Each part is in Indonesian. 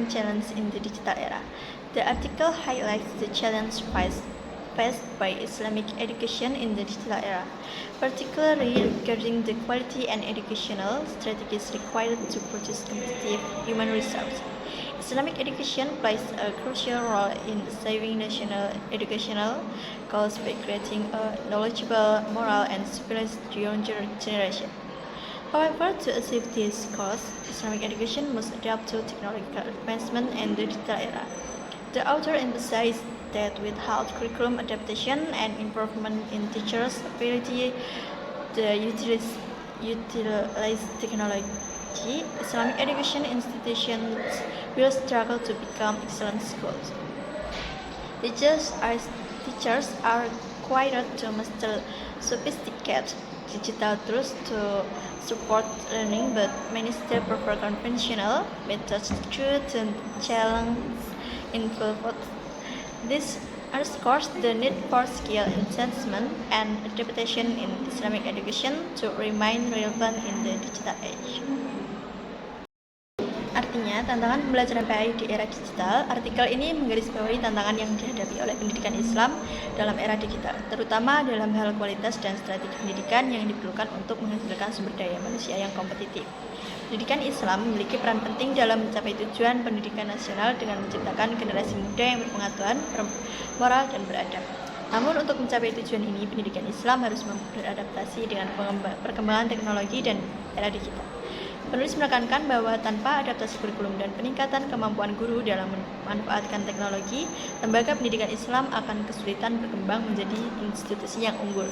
Enduring Challenge in the Digital Era. The article highlights the challenge faced by Islamic education in the digital era, particularly regarding the quality and educational strategies required to produce competitive human resources. Islamic education plays a crucial role in saving national educational goals by creating a knowledgeable, moral, and civilized younger generation. However, to achieve these goals, Islamic education must adapt to technological advancement and the digital era. The author emphasized that without curriculum adaptation and improvement in teachers' ability to utilize technology, Islamic education institutions will struggle to become excellent schools. Teachers are required to master sophisticated digital tools to support learning, but many still prefer conventional methods due to challenges involved. This underscores the need for skill enhancement and adaptation in Islamic education to remain relevant in the digital age. Artinya, tantangan pembelajaran PAI di era digital, artikel ini menggarisbawahi tantangan yang dihadapi oleh pendidikan Islam dalam era digital, terutama dalam hal kualitas dan strategi pendidikan yang diperlukan untuk menghasilkan sumber daya manusia yang kompetitif. Pendidikan Islam memiliki peran penting dalam mencapai tujuan pendidikan nasional dengan menciptakan generasi muda yang berpengetahuan, moral, dan beradab. Namun untuk mencapai tujuan ini, pendidikan Islam harus beradaptasi dengan perkembangan teknologi dan era digital. Penulis menekankan bahwa tanpa adaptasi kurikulum dan peningkatan kemampuan guru dalam memanfaatkan teknologi, lembaga pendidikan Islam akan kesulitan berkembang menjadi institusi yang unggul.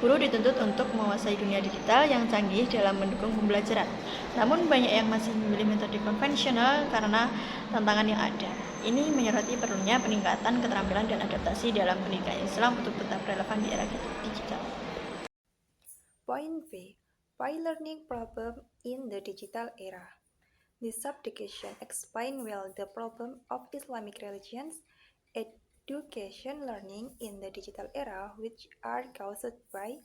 Guru dituntut untuk menguasai dunia digital yang canggih dalam mendukung pembelajaran. Namun banyak yang masih memilih metode konvensional karena tantangan yang ada. Ini menyoroti perlunya peningkatan keterampilan dan adaptasi dalam pendidikan Islam untuk tetap relevan di era digital. Point B. Why learning problem in the digital era? This subdivision explains well the problem of Islamic religions, education learning in the digital era, which are caused by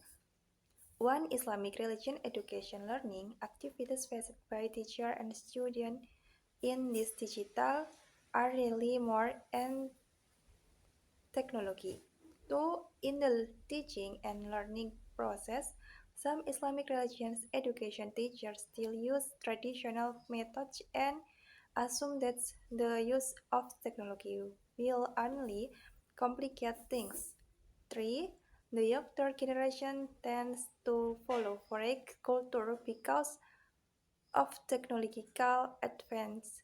1. Islamic religion education learning activities faced by teacher and student in this digital are really more and technology. 2. In the teaching and learning process, some Islamic religions education teachers still use traditional methods and assume that the use of technology will only complicate things. 3. The younger generation tends to follow foreign culture because of technological advance.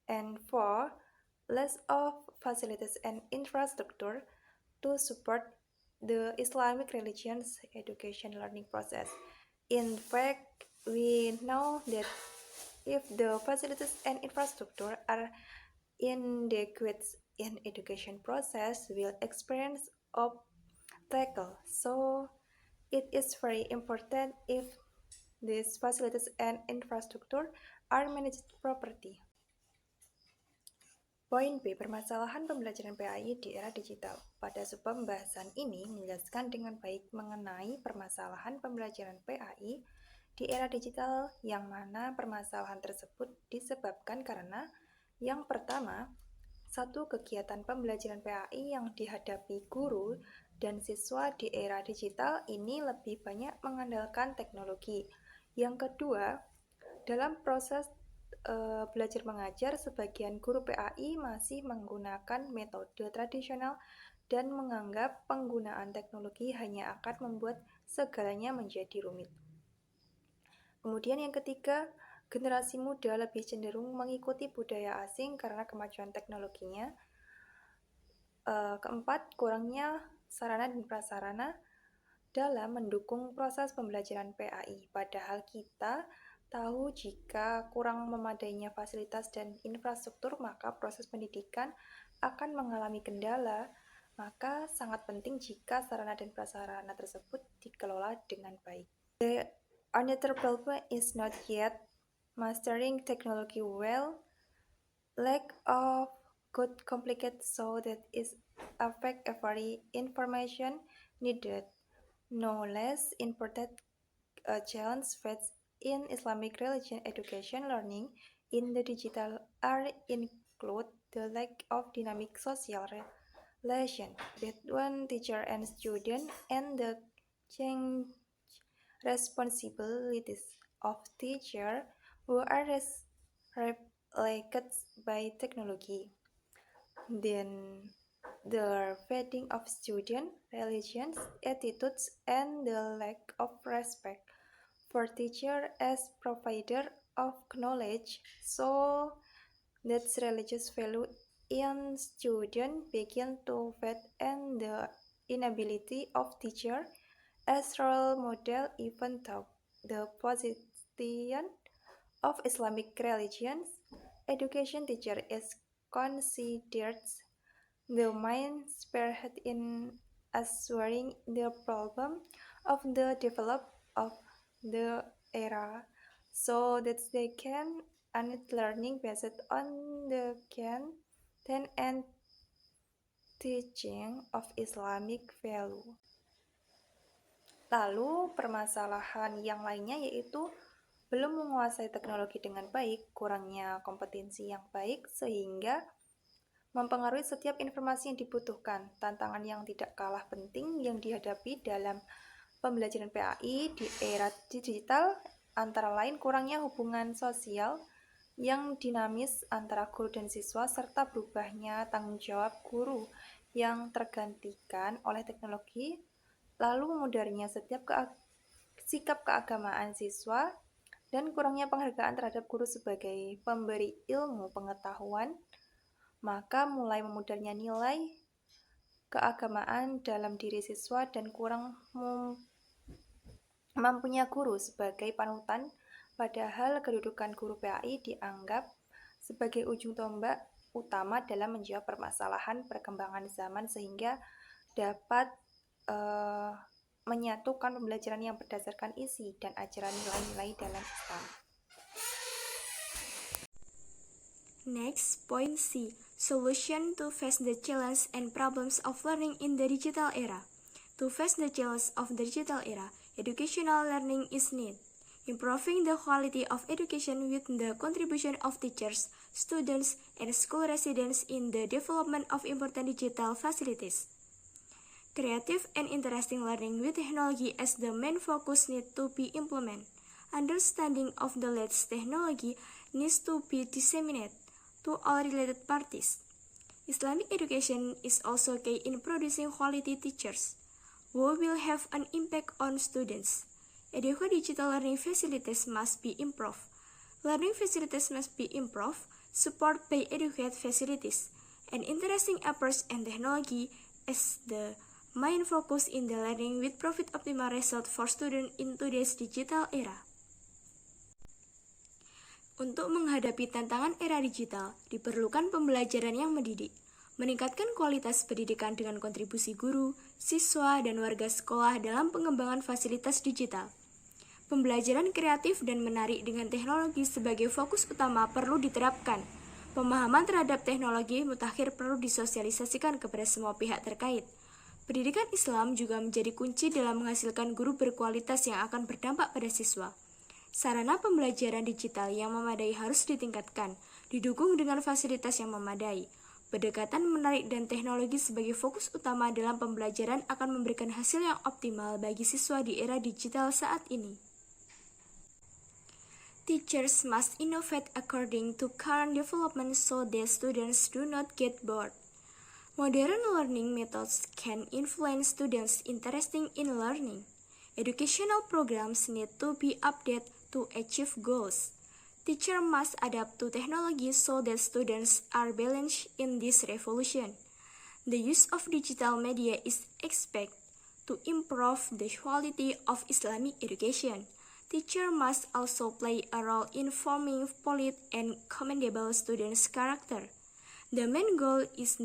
And 4. Less of facilities and infrastructure to support the Islamic religion's education learning process. In fact, we know that if the facilities and infrastructure are inadequate in education process will experience obstacle. So it is very important if these facilities and infrastructure are managed properly. Poin B. Permasalahan pembelajaran PAI di era digital. Pada sebuah pembahasan ini menjelaskan dengan baik mengenai permasalahan pembelajaran PAI di era digital yang mana permasalahan tersebut disebabkan karena yang pertama, satu kegiatan pembelajaran PAI yang dihadapi guru dan siswa di era digital ini lebih banyak mengandalkan teknologi. Yang kedua, dalam proses belajar mengajar, sebagian guru PAI masih menggunakan metode tradisional dan menganggap penggunaan teknologi hanya akan membuat segalanya menjadi rumit. Kemudian yang ketiga, generasi muda lebih cenderung mengikuti budaya asing karena kemajuan teknologinya. Keempat, kurangnya sarana dan prasarana dalam mendukung proses pembelajaran PAI. Padahal kita tahu jika kurang memadainya fasilitas dan infrastruktur, maka proses pendidikan akan mengalami kendala. Maka sangat penting jika sarana dan prasarana tersebut dikelola dengan baik. The another problem is not yet mastering technology well, lack of good complicated so that is affect every information needed. No less important challenge faced in Islamic religion education learning in the digital era include the lack of dynamic social relation between teacher and student and the change responsibilities of teacher who are replicated by technology. Then the fading of student religions, attitudes, and the lack of respect for teacher as provider of knowledge, so that religious value in student begin to fade and the inability of teacher as role model even though the position of Islamic religions education teacher is considered the main spearhead in answering the problem of the development of the era so that they can and learning based on the content and teaching of Islamic value. Lalu permasalahan yang lainnya yaitu belum menguasai teknologi dengan baik, kurangnya kompetensi yang baik sehingga mempengaruhi setiap informasi yang dibutuhkan. Tantangan yang tidak kalah penting yang dihadapi dalam pembelajaran PAI di era digital antara lain kurangnya hubungan sosial yang dinamis antara guru dan siswa serta berubahnya tanggung jawab guru yang tergantikan oleh teknologi, lalu memudarnya setiap sikap keagamaan siswa dan kurangnya penghargaan terhadap guru sebagai pemberi ilmu pengetahuan, maka mulai memudarnya nilai keagamaan dalam diri siswa dan kurang mampunya guru sebagai panutan, padahal kedudukan guru PAI dianggap sebagai ujung tombak utama dalam menjawab permasalahan perkembangan zaman sehingga dapat menyatukan pembelajaran yang berdasarkan isi dan ajaran nilai-nilai dalam Islam. Next, point C. Solution to face the challenge and problems of learning in the digital era. To face the challenge of the digital era, educational learning is needed. Improving the quality of education with the contribution of teachers, students, and school residents in the development of important digital facilities. Creative and interesting learning with technology as the main focus need to be implemented. Understanding of the latest technology needs to be disseminated to all related parties. Islamic education is also key in producing quality teachers who will have an impact on students. Adequate digital learning facilities must be improved. Learning facilities must be improved, supported by adequate facilities, and interesting approach and technology as the main focus in the learning with profit optimal result for students in today's digital era. Untuk menghadapi tantangan era digital, diperlukan pembelajaran yang mendidik, meningkatkan kualitas pendidikan dengan kontribusi guru, siswa, dan warga sekolah dalam pengembangan fasilitas digital. Pembelajaran kreatif dan menarik dengan teknologi sebagai fokus utama perlu diterapkan. Pemahaman terhadap teknologi mutakhir perlu disosialisasikan kepada semua pihak terkait. Pendidikan Islam juga menjadi kunci dalam menghasilkan guru berkualitas yang akan berdampak pada siswa. Sarana pembelajaran digital yang memadai harus ditingkatkan, didukung dengan fasilitas yang memadai. Pendekatan menarik dan teknologi sebagai fokus utama dalam pembelajaran akan memberikan hasil yang optimal bagi siswa di era digital saat ini. Teachers must innovate according to current development so that students do not get bored. Modern learning methods can influence students interested in learning. Educational programs need to be updated to achieve goals. Teachers must adapt to technology so that students are balanced in this revolution. The use of digital media is expected to improve the quality of Islamic education. Teachers must also play a role in forming polite and commendable students' character. The main goal is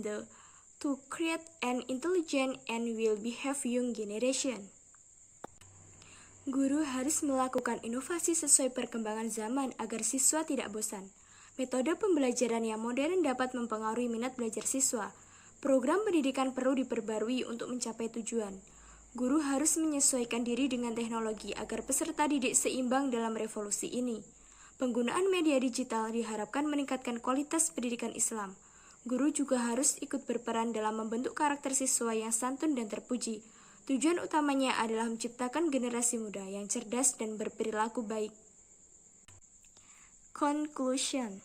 to create an intelligent and well-behaved young generation. Guru harus melakukan inovasi sesuai perkembangan zaman agar siswa tidak bosan. Metode pembelajaran yang modern dapat mempengaruhi minat belajar siswa. Program pendidikan perlu diperbarui untuk mencapai tujuan. Guru harus menyesuaikan diri dengan teknologi agar peserta didik seimbang dalam revolusi ini. Penggunaan media digital diharapkan meningkatkan kualitas pendidikan Islam. Guru juga harus ikut berperan dalam membentuk karakter siswa yang santun dan terpuji. Tujuan utamanya adalah menciptakan generasi muda yang cerdas dan berperilaku baik. Conclusion.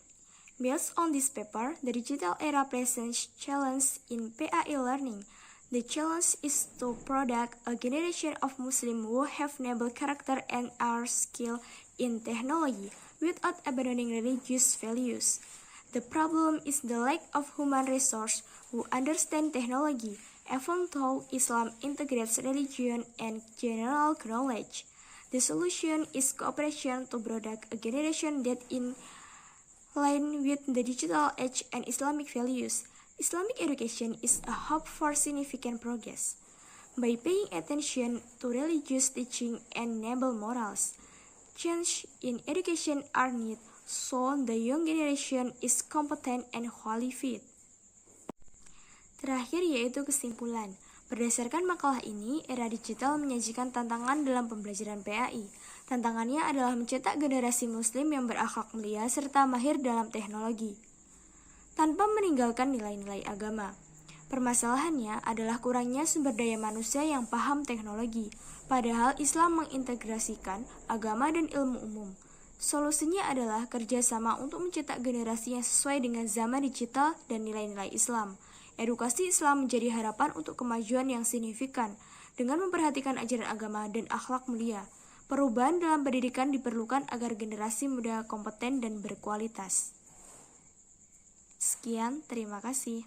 Based on this paper, the digital era presents challenge in PAI learning. The challenge is to produce a generation of Muslims who have noble character and are skilled in technology without abandoning religious values. The problem is the lack of human resource who understand technology, even though Islam integrates religion and general knowledge. The solution is cooperation to produce a generation that in line with the digital age and Islamic values. Islamic education is a hope for significant progress. By paying attention to religious teaching and noble morals, change in education are needed so the young generation is competent and qualified. Terakhir yaitu kesimpulan. Berdasarkan makalah ini, era digital menyajikan tantangan dalam pembelajaran PAI. Tantangannya adalah mencetak generasi muslim yang berakhlak mulia serta mahir dalam teknologi, tanpa meninggalkan nilai-nilai agama. Permasalahannya adalah kurangnya sumber daya manusia yang paham teknologi, padahal Islam mengintegrasikan agama dan ilmu umum. Solusinya adalah kerjasama untuk mencetak generasi yang sesuai dengan zaman digital dan nilai-nilai Islam. Edukasi Islam menjadi harapan untuk kemajuan yang signifikan dengan memperhatikan ajaran agama dan akhlak mulia. Perubahan dalam pendidikan diperlukan agar generasi muda kompeten dan berkualitas. Sekian, terima kasih.